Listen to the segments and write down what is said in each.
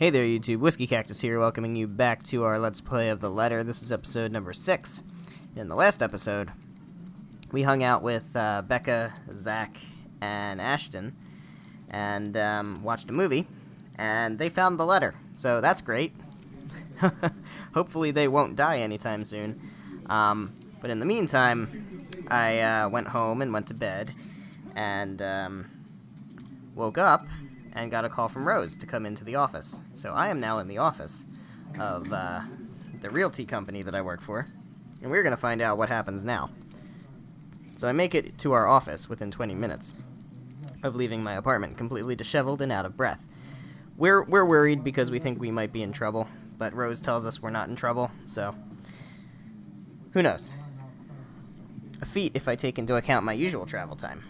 Hey there YouTube, WhiskeyCactus here, welcoming you back to our Let's Play of The Letter. This is episode number 6. In the last episode, we hung out with Becca, Zach, and Ashton, and watched a movie, and they found the letter, so that's great. Hopefully they won't die anytime soon. But in the meantime, I went home and went to bed, and woke up, and got a call from Rose to come into the office. So I am now in the office of the realty company that I work for, and we're going to find out what happens now. So I make it to our office within 20 minutes of leaving my apartment completely disheveled and out of breath. We're worried because we think we might be in trouble, but Rose tells us we're not in trouble, so who knows? A feat if I take into account my usual travel time.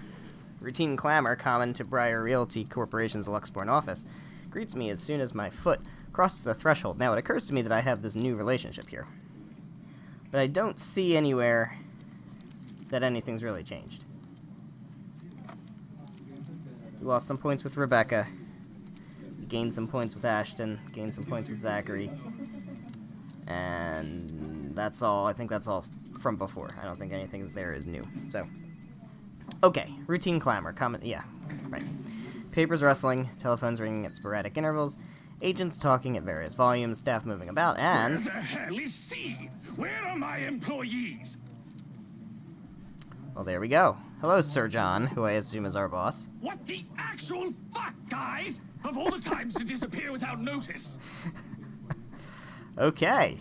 Routine clamor common to Briar Realty Corporation's Luxborn office greets me as soon as my foot crosses the threshold. Now, it occurs to me that I have this new relationship here, but I don't see anywhere that anything's really changed. We lost some points with Rebecca, we gained some points with Ashton, gained some points with Zachary, and that's all. I think that's all from before. I don't think anything there is new, so... Okay, routine clamor, yeah, right. Papers rustling, telephones ringing at sporadic intervals, agents talking at various volumes, staff moving about, and... Where the hell is C? Where are my employees? Well, there we go. Hello, Sir John, who I assume is our boss. What the actual fuck, guys? Of all the times to disappear without notice. Okay.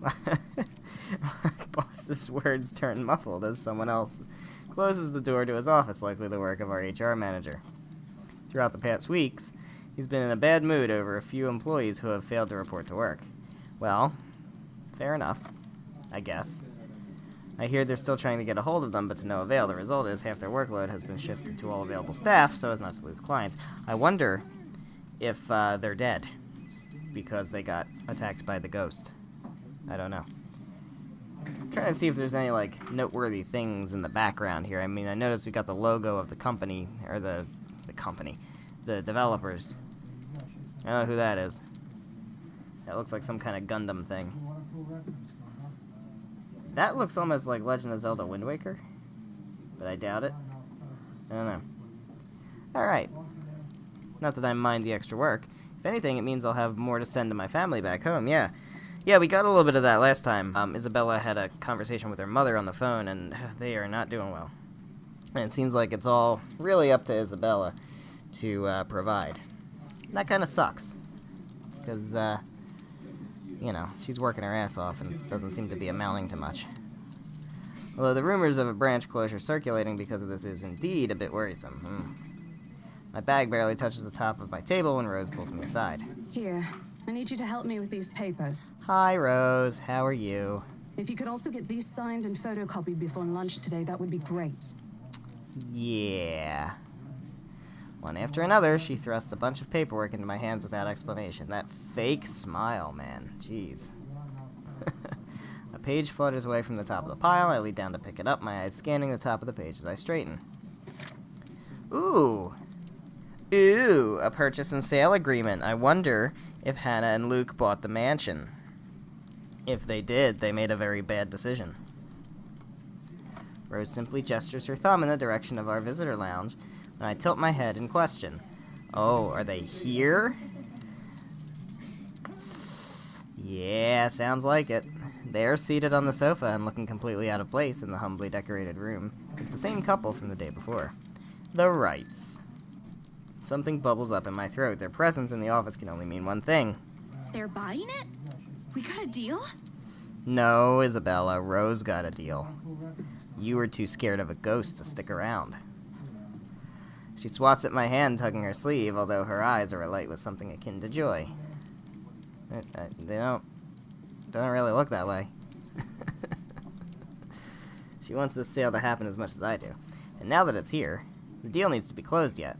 My boss's words turn muffled as someone else closes the door to his office, likely the work of our HR manager. Throughout the past weeks, he's been in a bad mood over a few employees who have failed to report to work. Well, fair enough, I guess. I hear they're still trying to get a hold of them, but to no avail. The result is half their workload has been shifted to all available staff so as not to lose clients. I wonder if they're dead because they got attacked by the ghost. I don't know. Trying to see if there's any, like, noteworthy things in the background here. I mean, I noticed we got the logo of the company, or the developers. I don't know who that is. That looks like some kind of Gundam thing. That looks almost like Legend of Zelda Wind Waker, but I doubt it. I don't know. Alright. Not that I mind the extra work. If anything, it means I'll have more to send to my family back home, yeah. Yeah, we got a little bit of that last time. Isabella had a conversation with her mother on the phone, and they are not doing well. And it seems like it's all really up to Isabella to provide. And that kind of sucks. Because, you know, she's working her ass off and doesn't seem to be amounting to much. Although the rumors of a branch closure circulating because of this is indeed a bit worrisome. My bag barely touches the top of my table when Rose pulls me aside. Here. I need you to help me with these papers. Hi, Rose. How are you? If you could also get these signed and photocopied before lunch today, that would be great. Yeah. One after another, she thrusts a bunch of paperwork into my hands without explanation. That fake smile, man. Jeez. A page flutters away from the top of the pile. I lean down to pick it up, my eyes scanning the top of the page as I straighten. Ooh. Ooh, a purchase and sale agreement. I wonder if Hannah and Luke bought the mansion. If they did, they made a very bad decision. Rose simply gestures her thumb in the direction of our visitor lounge, and I tilt my head in question. Oh, are they here? Yeah, sounds like it. They're seated on the sofa and looking completely out of place in the humbly decorated room. It's the same couple from the day before. The Wrights. Something bubbles up in my throat. Their presence in the office can only mean one thing. They're buying it? We got a deal? No, Isabella. Rose got a deal. You were too scared of a ghost to stick around. She swats at my hand, tugging her sleeve, although her eyes are alight with something akin to joy. They don't really look that way. She wants this sale to happen as much as I do. And now that it's here, the deal needs to be closed yet.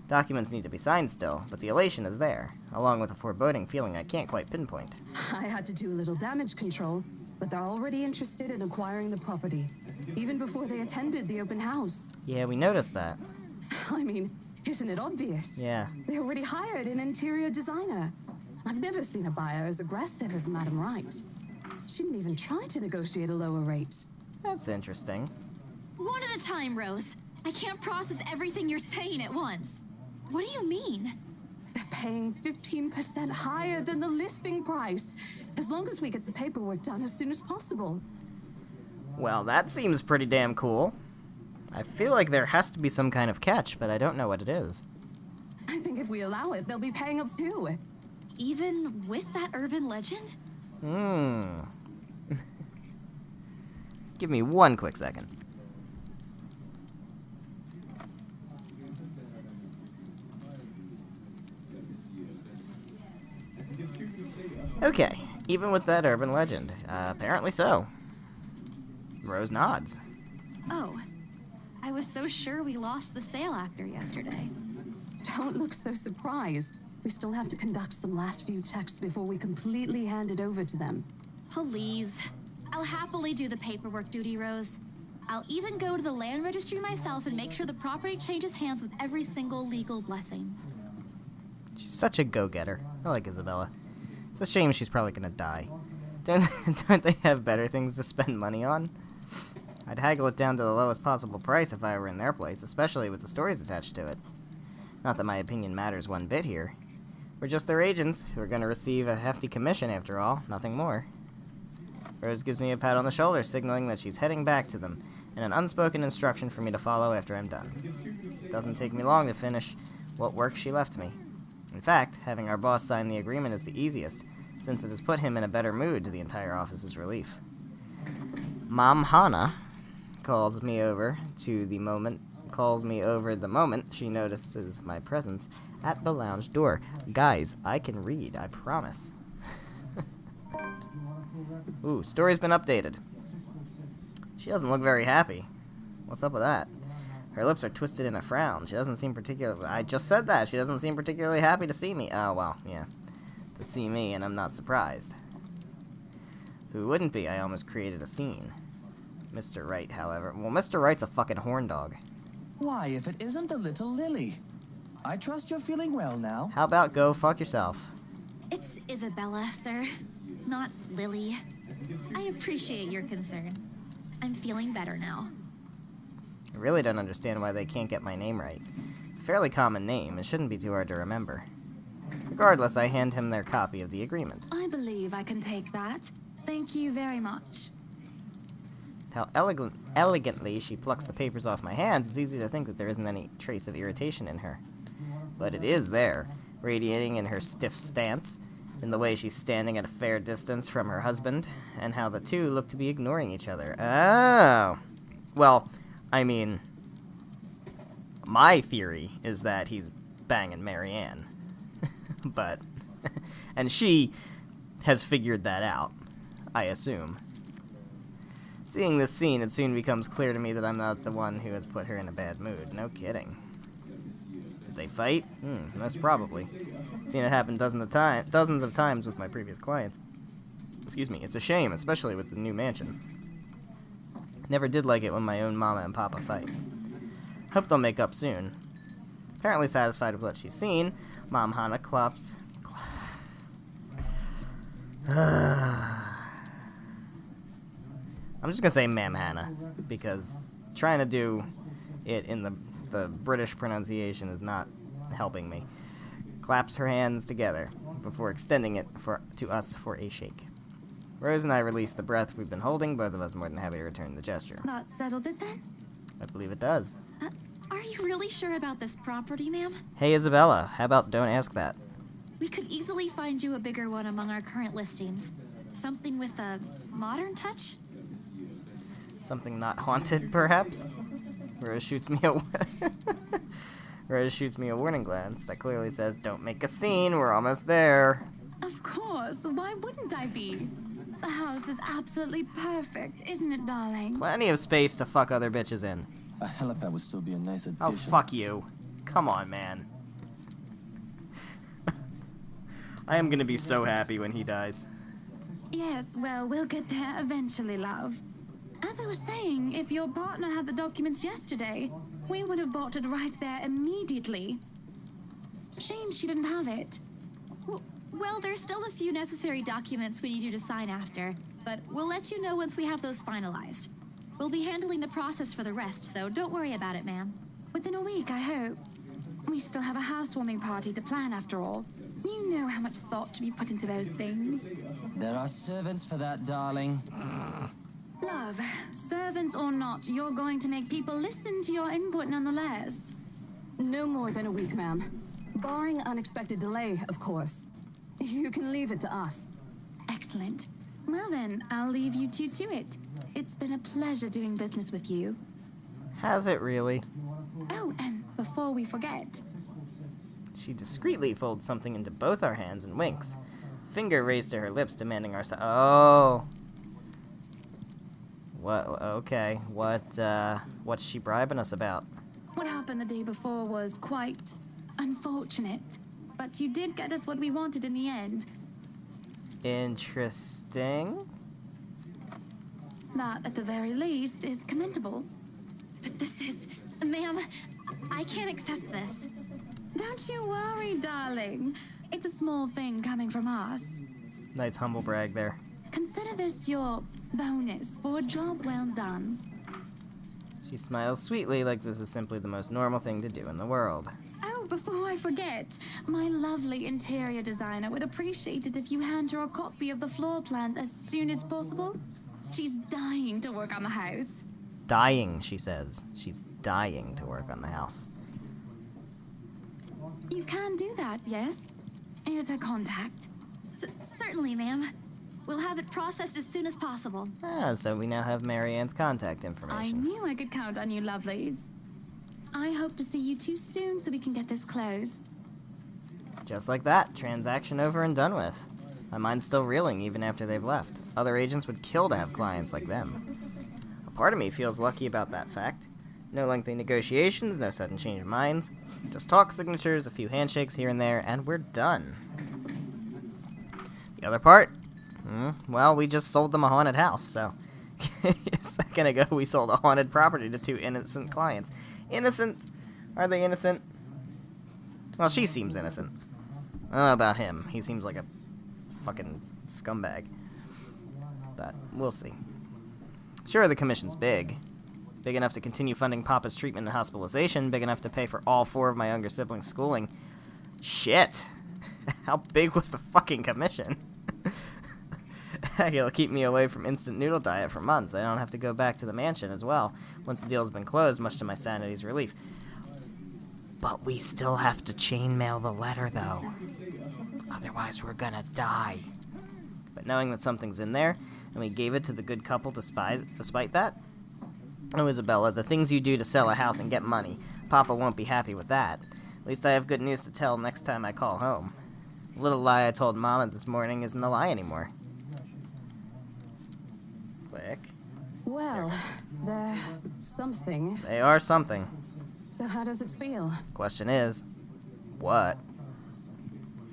Documents need to be signed still, but the elation is there, along with a foreboding feeling I can't quite pinpoint. I had to do a little damage control, but they're already interested in acquiring the property, even before they attended the open house. Yeah, we noticed that. I mean, isn't it obvious? Yeah. They already hired an interior designer. I've never seen a buyer as aggressive as Madam Wright. She didn't even try to negotiate a lower rate. That's interesting. One at a time, Rose. I can't process everything you're saying at once. What do you mean? They're paying 15% higher than the listing price, as long as we get the paperwork done as soon as possible. Well, that seems pretty damn cool. I feel like there has to be some kind of catch, but I don't know what it is. I think if we allow it, they'll be paying up too. Even with that urban legend? Give me one quick second. Okay, even with that urban legend. Apparently so. Rose nods. Oh. I was so sure we lost the sale after yesterday. Don't look so surprised. We still have to conduct some last few checks before we completely hand it over to them. Please. I'll happily do the paperwork duty, Rose. I'll even go to the land registry myself and make sure the property changes hands with every single legal blessing. She's such a go-getter. I like Isabella. It's a shame she's probably gonna die. Don't they have better things to spend money on? I'd haggle it down to the lowest possible price if I were in their place, especially with the stories attached to it. Not that my opinion matters one bit here. We're just their agents, who are gonna receive a hefty commission after all, nothing more. Rose gives me a pat on the shoulder, signaling that she's heading back to them, and an unspoken instruction for me to follow after I'm done. It doesn't take me long to finish what work she left me. In fact, having our boss sign the agreement is the easiest, since it has put him in a better mood to the entire office's relief. Mom Hana calls me over the moment she notices my presence at the lounge door. Guys, I can read, I promise. Ooh, story's been updated. She doesn't look very happy. What's up with that? Her lips are twisted in a frown. She doesn't seem particularly... I just said that. She doesn't seem particularly happy to see me. Oh, well, yeah. To see me, and I'm not surprised. Who wouldn't be? I almost created a scene. Mr. Wright, however... Well, Mr. Wright's a fucking horn dog. Why, if it isn't the little Lily? I trust you're feeling well now. How about go fuck yourself? It's Isabella, sir. Not Lily. I appreciate your concern. I'm feeling better now. I really don't understand why they can't get my name right. It's a fairly common name. It shouldn't be too hard to remember. Regardless, I hand him their copy of the agreement. I believe I can take that. Thank you very much. How elegantly she plucks the papers off my hands, it's easy to think that there isn't any trace of irritation in her. But it is there, radiating in her stiff stance, in the way she's standing at a fair distance from her husband, and how the two look to be ignoring each other. Oh. Well, I mean, my theory is that he's banging Marianne. But, and she has figured that out, I assume. Seeing this scene, it soon becomes clear to me that I'm not the one who has put her in a bad mood. No kidding. Did they fight? Most probably. Seen it happen dozens of times with my previous clients. Excuse me, it's a shame, especially with the new mansion. Never did like it when my own mama and papa fight. Hope they'll make up soon. Apparently satisfied with what she's seen, Mom Hana claps. I'm just gonna say Ma'am Hannah, because trying to do it in the British pronunciation is not helping me. Claps her hands together before extending it to us for a shake. Rose and I release the breath we've been holding, both of us more than happy to return the gesture. That settles it then? I believe it does. Are you really sure about this property, ma'am? Hey, Isabella, how about don't ask that? We could easily find you a bigger one among our current listings. Something with a modern touch? Something not haunted, perhaps? Rose shoots me a warning glance that clearly says, "Don't make a scene, we're almost there." Of course, why wouldn't I be? The house is absolutely perfect, isn't it, darling? Plenty of space to fuck other bitches in. A helipad would still be a nice addition. Oh, fuck you. Come on, man. I am gonna be so happy when he dies. Yes, well, we'll get there eventually, love. As I was saying, if your partner had the documents yesterday, we would have bought it right there immediately. Shame she didn't have it. Well, there's still a few necessary documents we need you to sign after, but we'll let you know once we have those finalized. We'll be handling the process for the rest, so don't worry about it, ma'am. Within a week, I hope. We still have a housewarming party to plan, after all. You know how much thought to be put into those things. There are servants for that, darling. Love, servants or not, you're going to make people listen to your input nonetheless. No more than a week, ma'am. Barring unexpected delay, of course. You can leave it to us. Excellent. Well then, I'll leave you two to it. It's been a pleasure doing business with you. Has it really? Oh, and before we forget, She discreetly folds something into both our hands and winks. Finger raised to her lips, demanding our Oh. What? Okay. What's she bribing us about? what happened the day before was quite unfortunate. But you did get us what we wanted in the end. Interesting. That, at the very least, is commendable. But this is... Ma'am, I can't accept this. Don't you worry, darling. It's a small thing coming from us. Nice humble brag there. Consider this your bonus for a job well done. She smiles sweetly like this is simply the most normal thing to do in the world. Oh, before I forget, my lovely interior designer would appreciate it if you hand her a copy of the floor plan as soon as possible. She's dying to work on the house. Dying, she says. She's dying to work on the house. You can do that, yes? Here's her contact. Certainly, ma'am. We'll have it processed as soon as possible. Ah, so we now have Marianne's contact I information. knew I could count on you, lovelies. I hope to see you two soon so we can get this closed. Just like that, transaction over and done with. My mind's still reeling even after they've left. Other agents would kill to have clients like them. A part of me feels lucky about that fact. No lengthy negotiations, no sudden change of minds. Just talk signatures, a few handshakes here and there, and we're done. The other part? Well, we just sold them a haunted house, so... a second ago, we sold a haunted property to two innocent clients. Innocent? Are they innocent? Well, she seems innocent. I don't know about him. He seems like a fucking scumbag. But we'll see. Sure, the commission's big. Big enough to continue funding Papa's treatment and hospitalization. Big enough to pay for all 4 of my younger siblings' schooling. Shit! How big was the fucking commission? Heck, it'll keep me away from instant noodle diet for months. I don't have to go back to the mansion as well, once the deal's been closed, much to my sanity's relief. But we still have to chainmail the letter, though. Otherwise, we're gonna die. But knowing that something's in there, and we gave it to the good couple despite that? Oh, Isabella, the things you do to sell a house and get money. Papa won't be happy with that. At least I have good news to tell next time I call home. The little lie I told Mama this morning isn't a lie anymore. Click. Well, they're something. They are something. So how does it feel? Question is, what?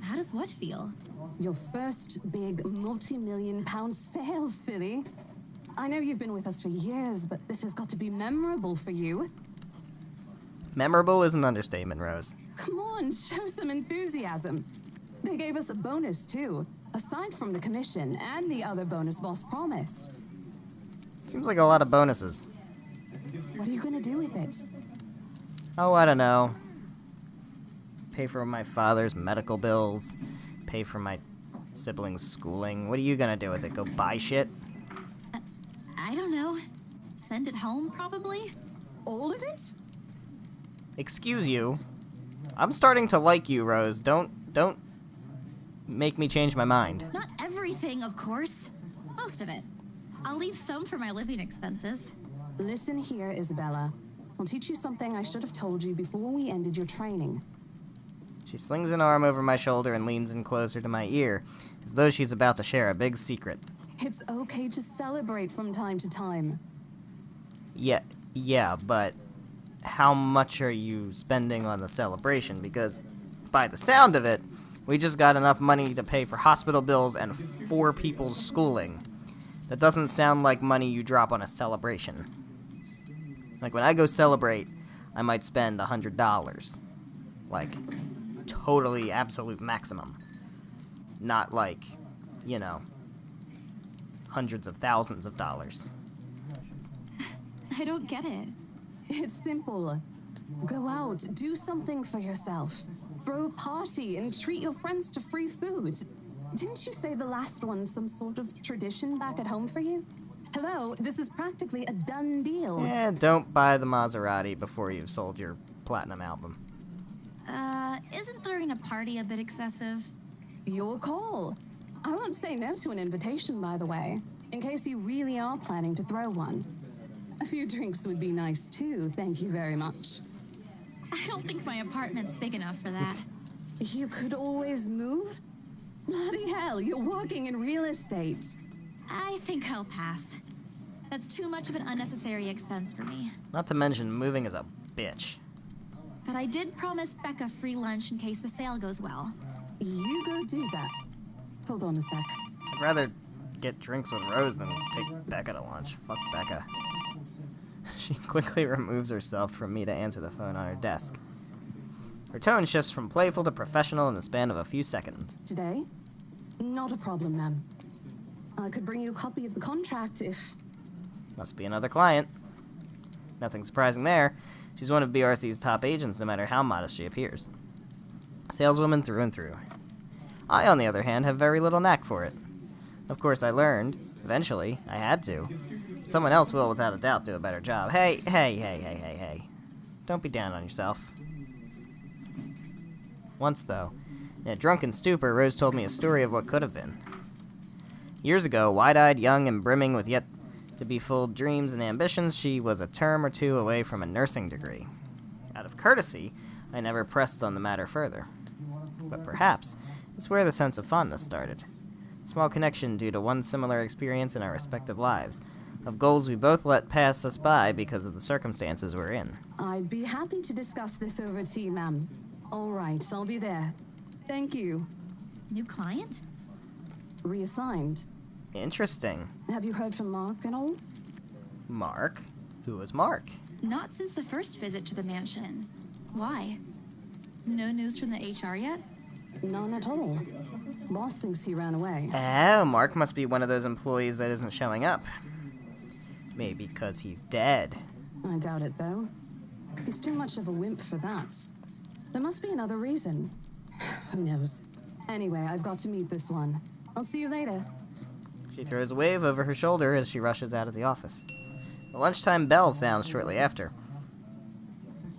How does what feel? Your first big multi-million-pound sale, silly. I know you've been with us for years, but this has got to be memorable for you. Memorable is an understatement, Rose. Come on, show some enthusiasm. They gave us a bonus, too. Aside from the commission and the other bonus boss promised. Seems like a lot of bonuses. What are you gonna do with it? Oh, I don't know. Pay for my father's medical bills. Pay for my siblings' schooling. What are you gonna do with it? Go buy shit? I don't know. Send it home, probably? All of it? Excuse you. I'm starting to like you, Rose. Don't make me change my mind. Not everything, of course. Most of it. I'll leave some for my living expenses. Listen here, Isabella. I'll teach you something I should have told you before we ended your training. She slings an arm over my shoulder and leans in closer to my ear, as though she's about to share a big secret. It's okay to celebrate from time to time. Yeah, but how much are you spending on the celebration? Because by the sound of it, we just got enough money to pay for hospital bills and 4 people's schooling. That doesn't sound like money you drop on a celebration. Like, when I go celebrate, I might spend $100. Like, totally absolute maximum. Not like, you know, hundreds of thousands of dollars. I don't get it. It's simple. Go out, do something for yourself. Throw a party and treat your friends to free food. Didn't you say the last one's some sort of tradition back at home for you? Hello, this is practically a done deal. Yeah, don't buy the Maserati before you've sold your platinum album. Isn't throwing a party a bit excessive? Your call. I won't say no to an invitation, by the way, in case you really are planning to throw one. A few drinks would be nice too, thank you very much. I don't think my apartment's big enough for that. You could always move? Bloody hell, you're working in real estate. I think I'll pass. That's too much of an unnecessary expense for me. Not to mention, moving is a bitch. But I did promise Becca free lunch in case the sale goes well. You go do that. Hold on a sec. I'd rather get drinks with Rose than take Becca to lunch. Fuck Becca. She quickly removes herself from me to answer the phone on her desk. Her tone shifts from playful to professional in the span of a few seconds. Today? Not a problem, ma'am. I could bring you a copy of the contract if... Must be another client. Nothing surprising there. She's one of BRC's top agents, no matter how modest she appears. Saleswoman through and through. I, on the other hand, have very little knack for it. Of course, I learned, eventually, I had to. Someone else will, without a doubt, do a better job. Hey. Don't be down on yourself. Once, though, in a drunken stupor, Rose told me a story of what could have been. Years ago, wide-eyed, young, and brimming with yet-to-be-fulfilled dreams and ambitions, she was a term or two away from a nursing degree. Out of courtesy, I never pressed on the matter further. But perhaps it's where the sense of fondness started. Small connection due to one similar experience in our respective lives, of goals we both let pass us by because of the circumstances we're in. I'd be happy to discuss this over tea, ma'am. All right, I'll be there. Thank you. New client? Reassigned. Interesting. Have you heard from Mark at all? Mark? Who is Mark? Not since the first visit to the mansion. Why? No news from the HR yet? None at all. Boss thinks he ran away. Oh, Mark must be one of those employees that isn't showing up. Maybe because he's dead. I doubt it, though. He's too much of a wimp for that. There must be another reason. Who knows? Anyway, I've got to meet this one. I'll see you later. She throws a wave over her shoulder as she rushes out of the office. The lunchtime bell sounds shortly after.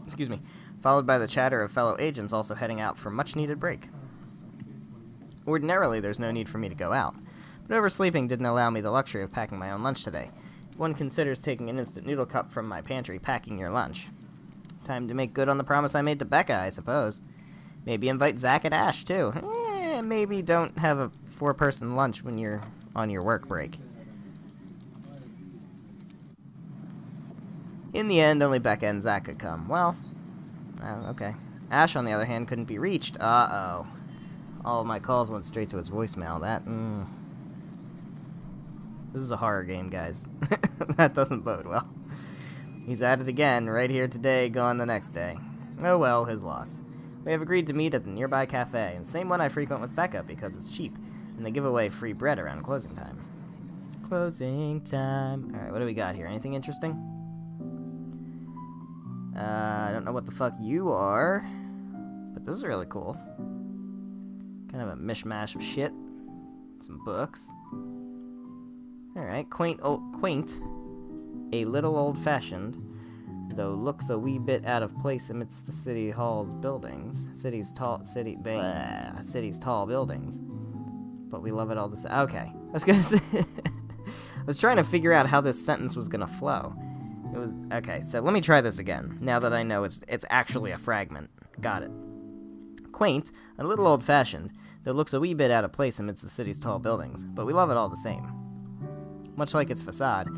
Excuse me. Followed by the chatter of fellow agents also heading out for much-needed break. Ordinarily, there's no need for me to go out, but oversleeping didn't allow me the luxury of packing my own lunch today. If one considers taking an instant noodle cup from my pantry packing your lunch. Time to make good on the promise I made to Becca, I suppose. Maybe invite Zach and Ash, too. Maybe don't have a 4-person lunch when you're on your work break. In the end, only Becca and Zach could come. Well, okay. Ash, on the other hand, couldn't be reached. Uh-oh. All of my calls went straight to his voicemail. This is a horror game, guys. That doesn't bode well. He's at it again, right here today, gone the next day. Oh well, his loss. We have agreed to meet at the nearby cafe, and same one I frequent with Becca because it's cheap, and they give away free bread around closing time. Closing time. Alright, what do we got here? Anything interesting? I don't know what the fuck you are, but this is really cool. Kind of a mishmash of shit. Some books. Alright, quaint, a little old-fashioned, though looks a wee bit out of place amidst the city hall's buildings. City's tall buildings. But we love it all the same. Okay, I was gonna say... I was trying to figure out how this sentence was gonna flow. It was... Okay, so let me try this again, now that I know it's actually a fragment. Got it. Quaint, a little old-fashioned, though looks a wee bit out of place amidst the city's tall buildings. But we love it all the same. Much like its facade,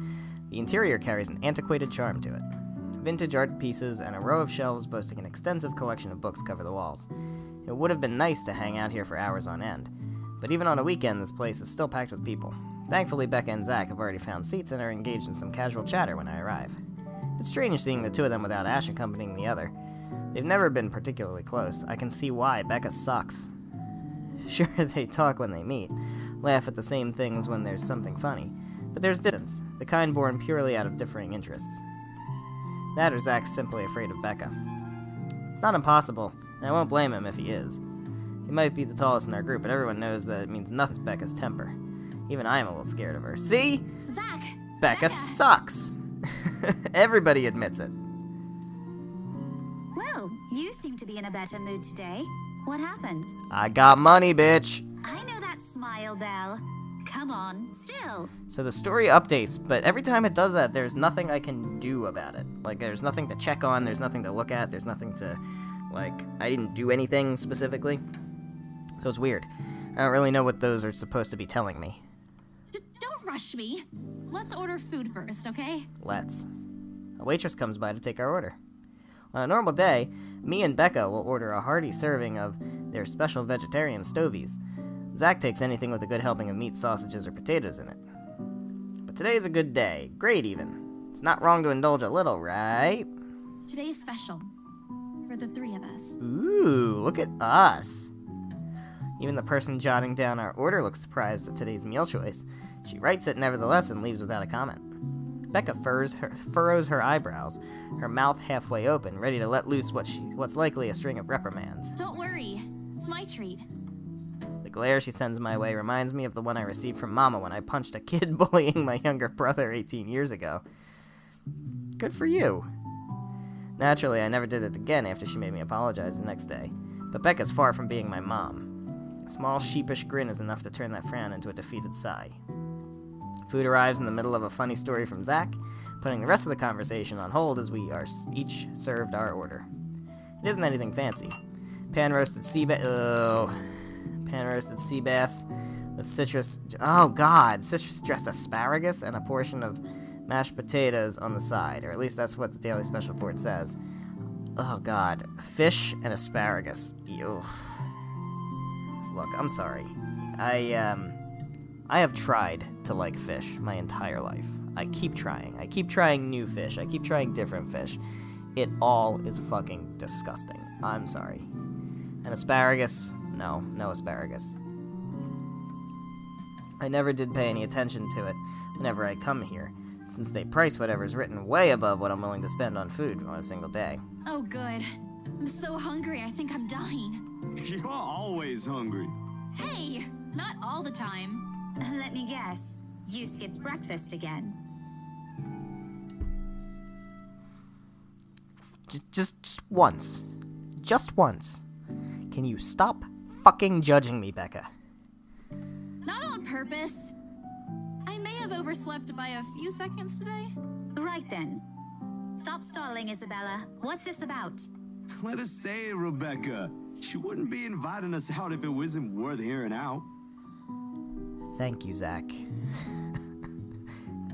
the interior carries an antiquated charm to it. Vintage art pieces and a row of shelves boasting an extensive collection of books cover the walls. It would have been nice to hang out here for hours on end, but even on a weekend this place is still packed with people. Thankfully, Becca and Zach have already found seats and are engaged in some casual chatter when I arrive. It's strange seeing the two of them without Ash accompanying the other. They've never been particularly close. I can see why. Becca sucks. Sure, they talk when they meet, laugh at the same things when there's something funny, but there's distance, the kind born purely out of differing interests. That or Zach's simply afraid of Becca. It's not impossible, and I won't blame him if he is. He might be the tallest in our group, but everyone knows that it means nothing to Becca's temper. Even I am a little scared of her. See? Zach! Becca sucks! Everybody admits it. Well, you seem to be in a better mood today. What happened? I got money, bitch! I know that smile, Belle. Come on, still. So the story updates, but every time it does that, there's nothing I can do about it. Like, there's nothing to check on, there's nothing to look at, there's nothing to, like, I didn't do anything specifically. So it's weird. I don't really know what those are supposed to be telling me. Don't rush me. Let's order food first, okay? Let's. A waitress comes by to take our order. On a normal day, me and Becca will order a hearty serving of their special vegetarian stovies. Zach takes anything with a good helping of meat, sausages, or potatoes in it. But today's a good day. Great, even. It's not wrong to indulge a little, right? Today's special. For the three of us. Ooh, look at us. Even the person jotting down our order looks surprised at today's meal choice. She writes it nevertheless and leaves without a comment. Becca furrows her eyebrows, her mouth halfway open, ready to let loose what's likely a string of reprimands. Don't worry. It's my treat. The glare she sends my way reminds me of the one I received from Mama when I punched a kid bullying my younger brother 18 years ago. Good for you. Naturally, I never did it again after she made me apologize the next day, but Becca's far from being my mom. A small sheepish grin is enough to turn that frown into a defeated sigh. Food arrives in the middle of a funny story from Zach, putting the rest of the conversation on hold as we are each served our order. It isn't anything fancy. Pan-roasted sea bass with citrus-dressed asparagus and a portion of mashed potatoes on the side, or at least that's what the Daily Special Report says. Oh god, fish and asparagus. Ew. Look, I'm sorry. I have tried to like fish my entire life. I keep trying. I keep trying new fish. I keep trying different fish. It all is fucking disgusting. I'm sorry. And asparagus? No asparagus. I never did pay any attention to it whenever I come here, since they price whatever's written way above what I'm willing to spend on food on a single day. Oh, good. I'm so hungry, I think I'm dying. You're always hungry. Hey, not all the time. Let me guess. You skipped breakfast again. Just once. Just once. Can you stop fucking judging me, Becca? Not on purpose. I may have overslept by a few seconds today. Right then. Stop stalling, Isabella. What's this about? Let us say it, Rebecca. She wouldn't be inviting us out if it wasn't worth hearing out. Thank you, Zach.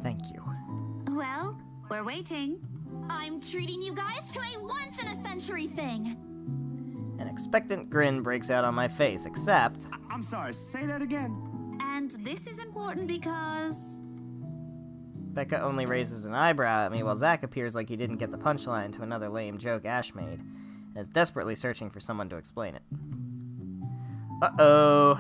Thank you. Well, we're waiting. I'm treating you guys to a once-in-a-century thing. An expectant grin breaks out on my face, except... I'm sorry, say that again. And this is important because... Becca only raises an eyebrow at me while Zach appears like he didn't get the punchline to another lame joke Ash made, and is desperately searching for someone to explain it. Uh-oh.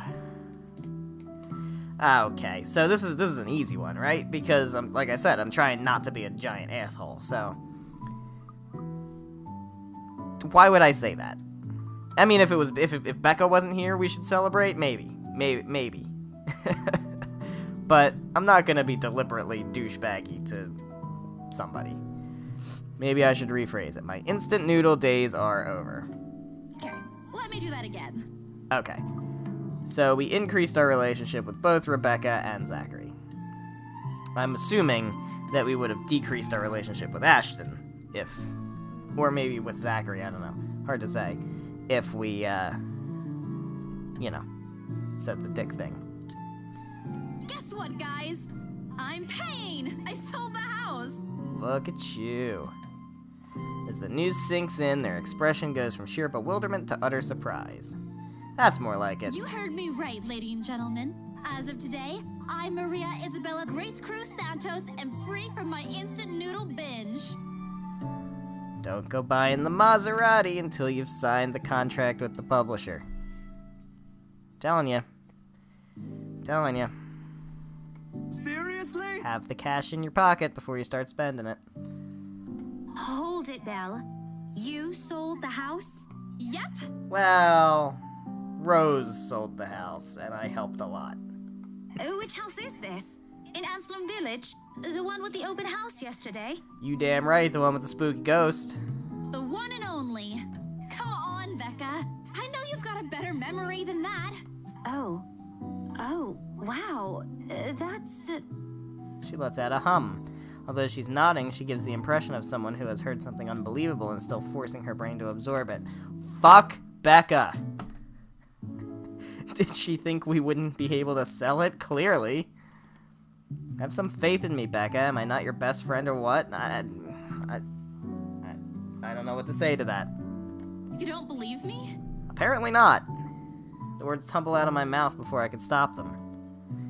Okay, so this is an easy one, right? Because, like I said, I'm trying not to be a giant asshole, so... Why would I say that? I mean, if Becca wasn't here, we should celebrate? Maybe. But I'm not gonna be deliberately douchebaggy to somebody. Maybe I should rephrase it. My instant noodle days are over. Okay, let me do that again. Okay. So we increased our relationship with both Rebecca and Zachary. I'm assuming that we would have decreased our relationship with Ashton if... Or maybe with Zachary, I don't know. Hard to say. If we, said the dick thing. Guess what, guys? I'm paying! I sold the house! Look at you. As the news sinks in, their expression goes from sheer bewilderment to utter surprise. That's more like it. You heard me right, ladies and gentlemen. As of today, I'm Maria Isabella Grace Cruz Santos and free from my instant noodle binge. Don't go buying the Maserati until you've signed the contract with the publisher. Telling you. Telling you. Seriously? Have the cash in your pocket before you start spending it. Hold it, Belle. You sold the house? Yep. Well, Rose sold the house, and I helped a lot. Which house is this? In Anselm Village? The one with the open house yesterday? You damn right, the one with the spooky ghost. The one and only. Come on, Becca. I know you've got a better memory than that. Oh, wow. That's... She lets out a hum. Although she's nodding, she gives the impression of someone who has heard something unbelievable and is still forcing her brain to absorb it. Fuck Becca! Did she think we wouldn't be able to sell it? Clearly. Have some faith in me, Becca. Am I not your best friend or what? I don't know what to say to that. You don't believe me? Apparently not. The words tumble out of my mouth before I can stop them.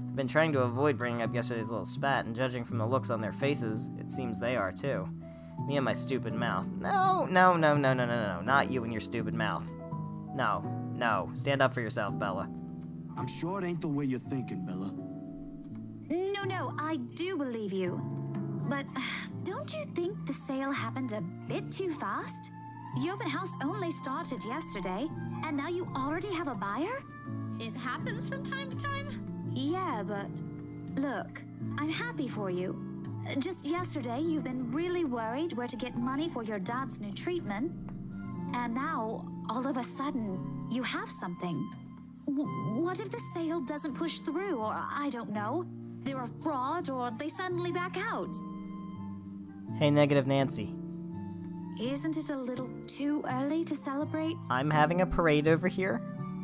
I've been trying to avoid bringing up yesterday's little spat, and judging from the looks on their faces, it seems they are too. Me and my stupid mouth. No, not you and your stupid mouth. No, stand up for yourself, Bella. I'm sure it ain't the way you're thinking, Bella. No, I do believe you. But don't you think the sale happened a bit too fast? The open house only started yesterday, and now you already have a buyer? It happens from time to time. Yeah, but look, I'm happy for you. Just yesterday, you've been really worried where to get money for your dad's new treatment. And now, all of a sudden, you have something. What if the sale doesn't push through, or I don't know, they're a fraud, or they suddenly back out? Hey, Negative Nancy. Isn't it a little too early to celebrate? I'm having a parade over here.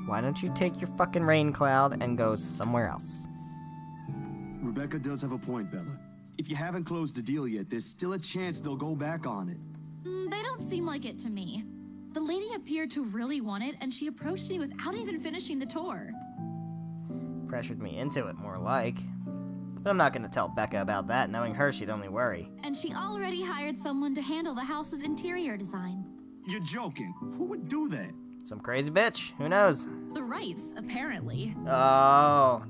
Why don't you take your fucking rain cloud and go somewhere else? Rebecca does have a point, Bella. If you haven't closed the deal yet, there's still a chance they'll go back on it. They don't seem like it to me. The lady appeared to really want it, and she approached me without even finishing the tour. Pressured me into it, more like. But I'm not going to tell Becca about that. Knowing her, she'd only worry. And she already hired someone to handle the house's interior design. You're joking. Who would do that? Some crazy bitch. Who knows? The Wrights, apparently. Oh,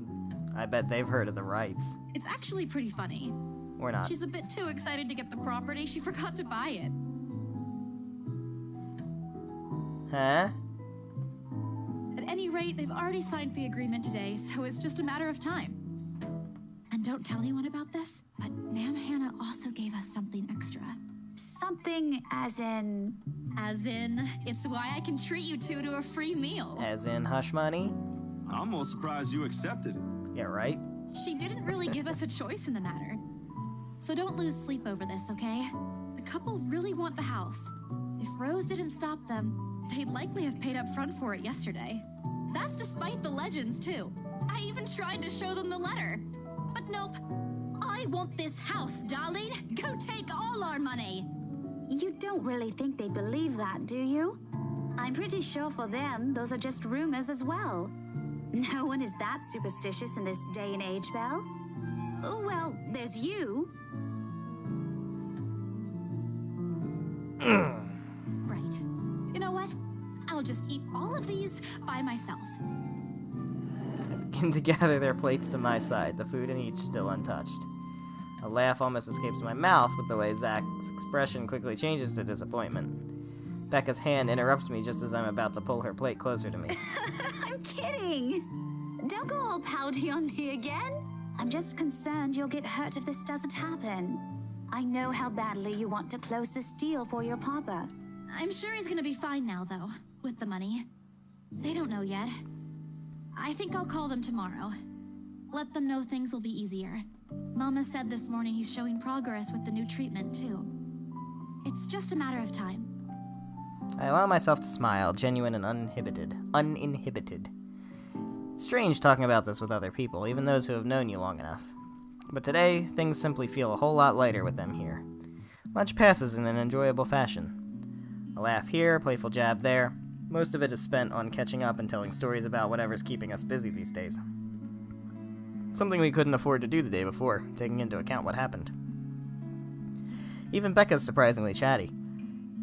I bet they've heard of the Wrights. It's actually pretty funny. Or not. She's a bit too excited to get the property, she forgot to buy it. Huh? At any rate, they've already signed the agreement today, so it's just a matter of time. And don't tell anyone about this, but Ma'am Hannah also gave us something extra. Something as in... As in, it's why I can treat you two to a free meal. As in hush money? I'm more surprised you accepted it. Yeah, right? She didn't really give us a choice in the matter. So don't lose sleep over this, okay? The couple really want the house. If Rose didn't stop them, they'd likely have paid up front for it yesterday. That's despite the legends, too. I even tried to show them the letter. But nope. I want this house, darling. Go take all our money. You don't really think they believe that, do you? I'm pretty sure for them, those are just rumors as well. No one is that superstitious in this day and age, Belle. Well, there's you. Right. You know what? I'll just eat all of these by myself. Begin to gather their plates to my side, the food in each still untouched. A laugh almost escapes my mouth with the way Zach's expression quickly changes to disappointment. Becca's hand interrupts me just as I'm about to pull her plate closer to me. I'm kidding. Don't go all pouty on me again. I'm just concerned you'll get hurt if this doesn't happen. I know how badly you want to close this deal for your papa. I'm sure he's gonna be fine now, though, with the money. They don't know yet. I think I'll call them tomorrow. Let them know things will be easier. Mama said this morning he's showing progress with the new treatment, too. It's just a matter of time. I allow myself to smile, genuine and uninhibited. It's strange talking about this with other people, even those who have known you long enough. But today, things simply feel a whole lot lighter with them here. Lunch passes in an enjoyable fashion. A laugh here, a playful jab there. Most of it is spent on catching up and telling stories about whatever's keeping us busy these days. Something we couldn't afford to do the day before, taking into account what happened. Even Becca's surprisingly chatty.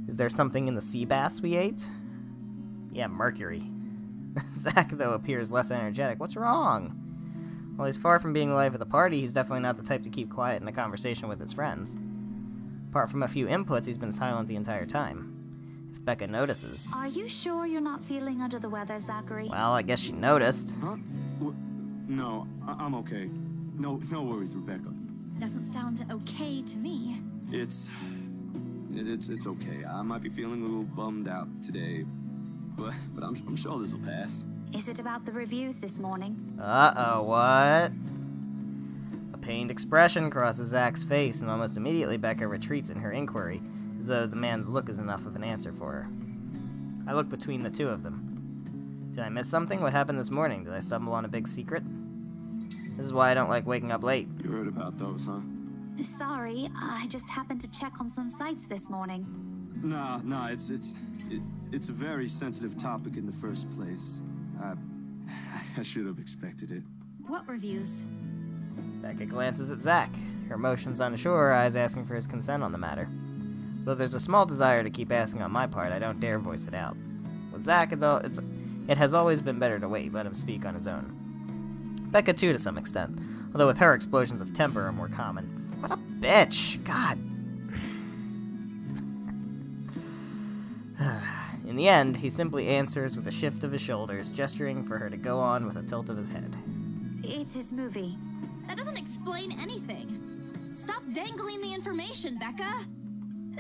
Is there something in the sea bass we ate? Yeah, mercury. Zach, though, appears less energetic. What's wrong? While he's far from being the life of the party, he's definitely not the type to keep quiet in a conversation with his friends. Apart from a few inputs, he's been silent the entire time. If Becca notices... Are you sure you're not feeling under the weather, Zachary? Well, I guess she noticed. Huh? No, I'm okay. No worries, Rebecca. Doesn't sound okay to me. It's okay. I might be feeling a little bummed out today, but I'm sure this will pass. Is it about the reviews this morning? Uh-oh, what? A pained expression crosses Zach's face, and almost immediately Becca retreats in her inquiry, as though the man's look is enough of an answer for her. I look between the two of them. Did I miss something? What happened this morning? Did I stumble on a big secret? This is why I don't like waking up late. You heard about those, huh? Sorry, I just happened to check on some sites this morning. Nah, it's a very sensitive topic in the first place. I should have expected it. What reviews? Becca glances at Zach, her emotions unsure, her eyes asking for his consent on the matter. Though there's a small desire to keep asking on my part, I don't dare voice it out. With Zach, it has always been better to wait, let him speak on his own. Becca too, to some extent, although with her explosions of temper are more common. What a bitch! God! In the end, he simply answers with a shift of his shoulders, gesturing for her to go on with a tilt of his head. It's his movie. That doesn't explain anything. Stop dangling the information, Becca.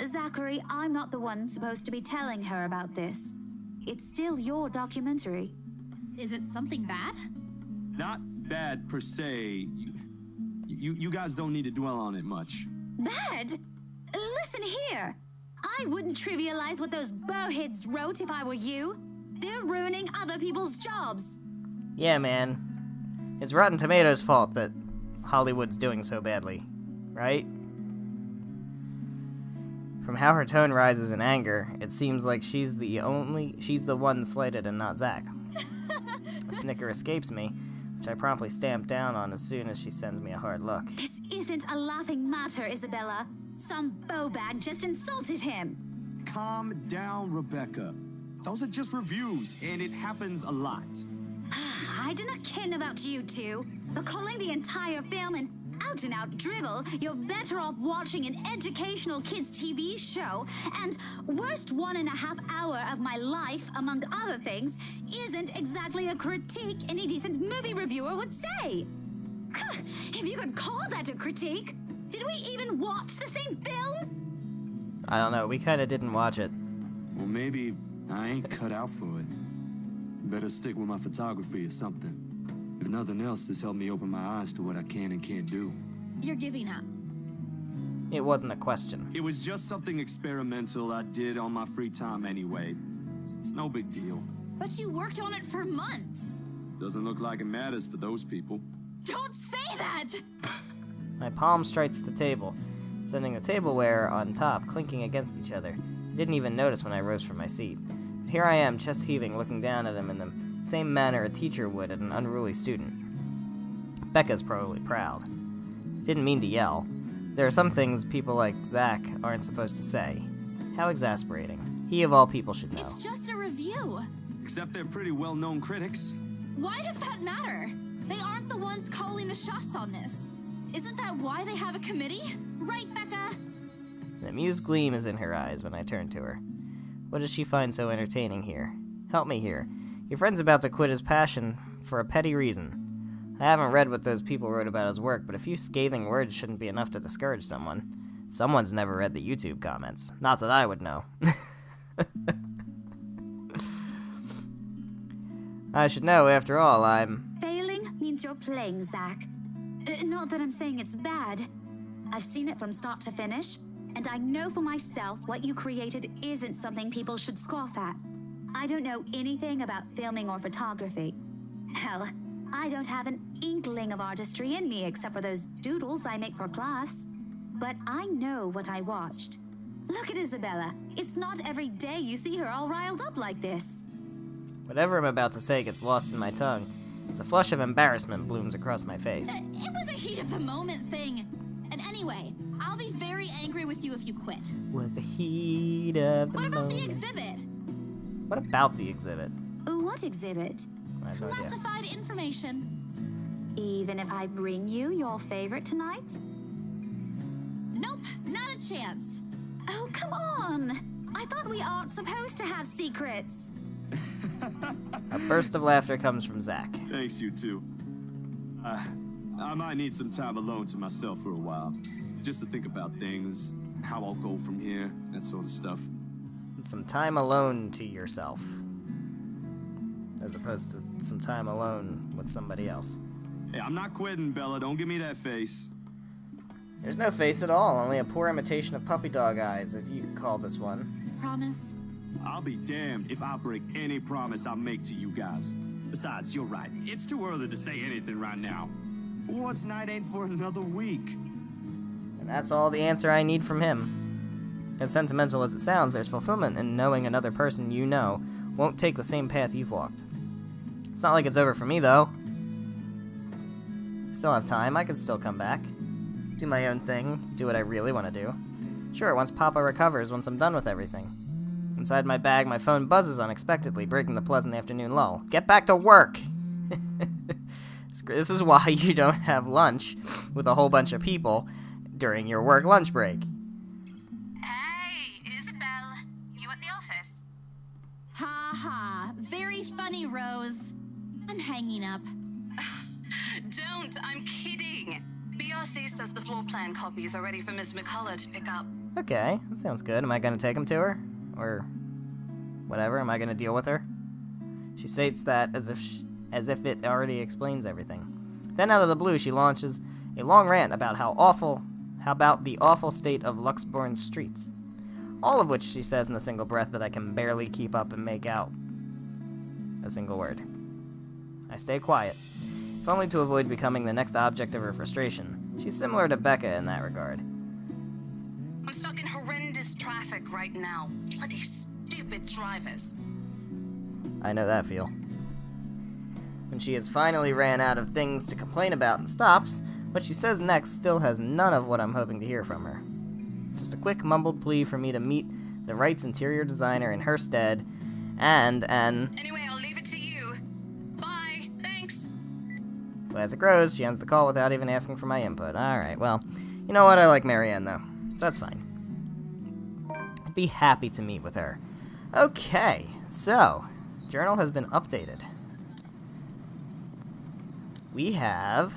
Zachary, I'm not the one supposed to be telling her about this. It's still your documentary. Is it something bad? Not bad per se. You guys don't need to dwell on it much. Bad? Listen here. I wouldn't trivialize what those bowheads wrote if I were you. They're ruining other people's jobs. Yeah, man. It's Rotten Tomatoes' fault that Hollywood's doing so badly, right? From how her tone rises in anger, it seems like she's the one slighted and not Zach. A snicker escapes me, which I promptly stamp down on as soon as she sends me a hard look. This isn't a laughing matter, Isabella. Some bowbag just insulted him. Calm down, Rebecca. Those are just reviews, and it happens a lot. I do not ken about you two, but calling the entire film an out-and-out drivel, you're better off watching an educational kids' TV show, and worst 1.5 hour of my life, among other things, isn't exactly a critique any decent movie reviewer would say. If you could call that a critique, did we even watch the same film? I don't know, we kinda didn't watch it. Well, maybe I ain't cut out for it. Better stick with my photography or something. If nothing else, this helped me open my eyes to what I can and can't do. You're giving up. It wasn't a question. It was just something experimental I did on my free time anyway. It's no big deal. But you worked on it for months. Doesn't look like it matters for those people. Don't say that! My palm strikes the table, sending the tableware on top clinking against each other. I didn't even notice when I rose from my seat. But here I am, chest heaving, looking down at him in the same manner a teacher would at an unruly student. Becca's probably proud. Didn't mean to yell. There are some things people like Zach aren't supposed to say. How exasperating. He of all people should know. It's just a review. Except they're pretty well-known critics. Why does that matter? They aren't the ones calling the shots on this. Isn't that why they have a committee? Right, Becca? An amused gleam is in her eyes when I turn to her. What does she find so entertaining here? Help me here. Your friend's about to quit his passion for a petty reason. I haven't read what those people wrote about his work, but a few scathing words shouldn't be enough to discourage someone. Someone's never read the YouTube comments. Not that I would know. I should know, after all, I'm... Failing means you're playing, Zach. Not that I'm saying it's bad. I've seen it from start to finish, and I know for myself what you created isn't something people should scoff at. I don't know anything about filming or photography. Hell, I don't have an inkling of artistry in me except for those doodles I make for class. But I know what I watched. Look at Isabella. It's not every day you see her all riled up like this. Whatever I'm about to say gets lost in my tongue. As a flush of embarrassment blooms across my face. It was a heat of the moment thing. And anyway, I'll be very angry with you if you quit. Was the heat of the What about moment. the exhibit? What about the exhibit? What What exhibit? I have no idea. Classified information. Even if I bring you your favorite tonight? Nope, not a chance. Oh, come on! I thought we aren't supposed to have secrets. A burst of laughter comes from Zach. Thanks, you two. I might need some time alone to myself for a while. Just to think about things, how I'll go from here, that sort of stuff. Some time alone to yourself. As opposed to some time alone with somebody else. Hey, I'm not quitting, Bella. Don't give me that face. There's no face at all, only a poor imitation of puppy dog eyes, if you could call this one. Promise? I'll be damned if I break any promise I make to you guys. Besides, you're right. It's too early to say anything right now. What's night ain't for another week. And that's all the answer I need from him. As sentimental as it sounds, there's fulfillment in knowing another person you know won't take the same path you've walked. It's not like it's over for me, though. I still have time. I can still come back. Do my own thing. Do what I really want to do. Sure, once Papa recovers, once I'm done with everything. Inside my bag, my phone buzzes unexpectedly, breaking the pleasant afternoon lull. Get back to work! This is why you don't have lunch with a whole bunch of people during your work lunch break. Hey, Isabel. You at the office? Ha ha. Very funny, Rose. I'm hanging up. Don't, I'm kidding. BRC says the floor plan copies are ready for Miss McCullough to pick up. Okay, that sounds good. Am I going to take him to her? Or whatever? Am I going to deal with her? She states that as if it already explains everything. Then out of the blue, she launches a long rant about how about the awful state of Luxbourne's streets. All of which she says in a single breath that I can barely keep up and make out a single word. I stay quiet, if only to avoid becoming the next object of her frustration. She's similar to Becca in that regard. I'm stuck in horrendous traffic right now. Bloody stupid drivers. I know that feel. When she has finally ran out of things to complain about and stops, what she says next still has none of what I'm hoping to hear from her. Just a quick mumbled plea for me to meet the Wright's interior designer in her stead, and Anyway, I'll leave it to you. Bye. Thanks. so as it grows, she ends the call without even asking for my input. Alright, well, you know what? I like Marianne, though. So that's fine. I'd be happy to meet with her. Okay, so, journal has been updated. We have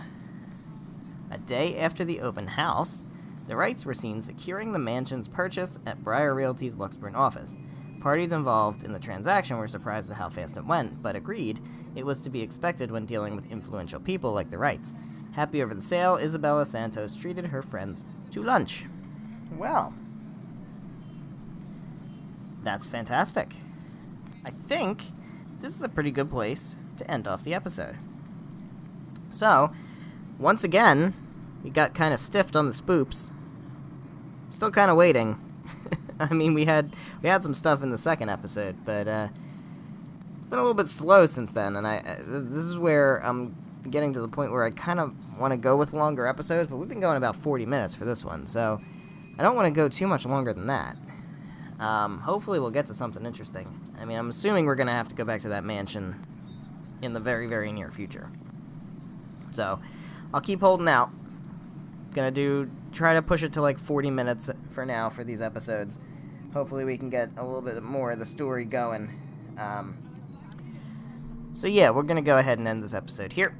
a day after the open house, the Wrights were seen securing the mansion's purchase at Briar Realty's Luxburn office. Parties involved in the transaction were surprised at how fast it went, but agreed it was to be expected when dealing with influential people like the Wrights. Happy over the sale, Isabella Santos treated her friends to lunch. Well, that's fantastic. I think this is a pretty good place to end off the episode. So, once again, we got kind of stiffed on the spoops. Still kind of waiting. I mean, we had some stuff in the second episode, but it's been a little bit slow since then, and this is where I'm getting to the point where I kind of want to go with longer episodes, but we've been going about 40 minutes for this one, so I don't want to go too much longer than that. Hopefully we'll get to something interesting. I mean, I'm assuming we're going to have to go back to that mansion in the very, very near future. So, I'll keep holding out. Try to push it to like 40 minutes for now for these episodes. Hopefully we can get a little bit more of the story going. So yeah, we're going to go ahead and end this episode here.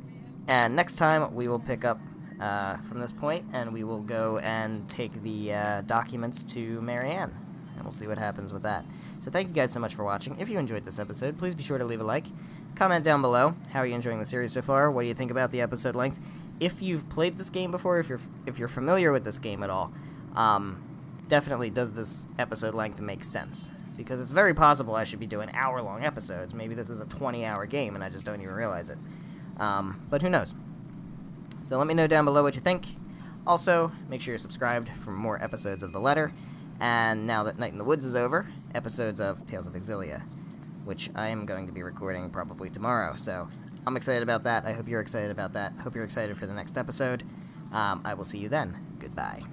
And next time we will pick up from this point, and we will go and take the documents to Marianne. And we'll see what happens with that. So thank you guys so much for watching. If you enjoyed this episode, please be sure to leave a like. Comment down below. How are you enjoying the series so far? What do you think about the episode length? If you've played this game before, if you're familiar with this game at all, definitely does this episode length make sense? Because it's very possible I should be doing hour-long episodes. Maybe this is a 20-hour game and I just don't even realize it. But who knows? So let me know down below what you think. Also, make sure you're subscribed for more episodes of The Letter. And now that Night in the Woods is over, episodes of Tales of Exilia, which I am going to be recording probably tomorrow. So I'm excited about that. I hope you're excited about that. Hope you're excited for the next episode. I will see you then. Goodbye.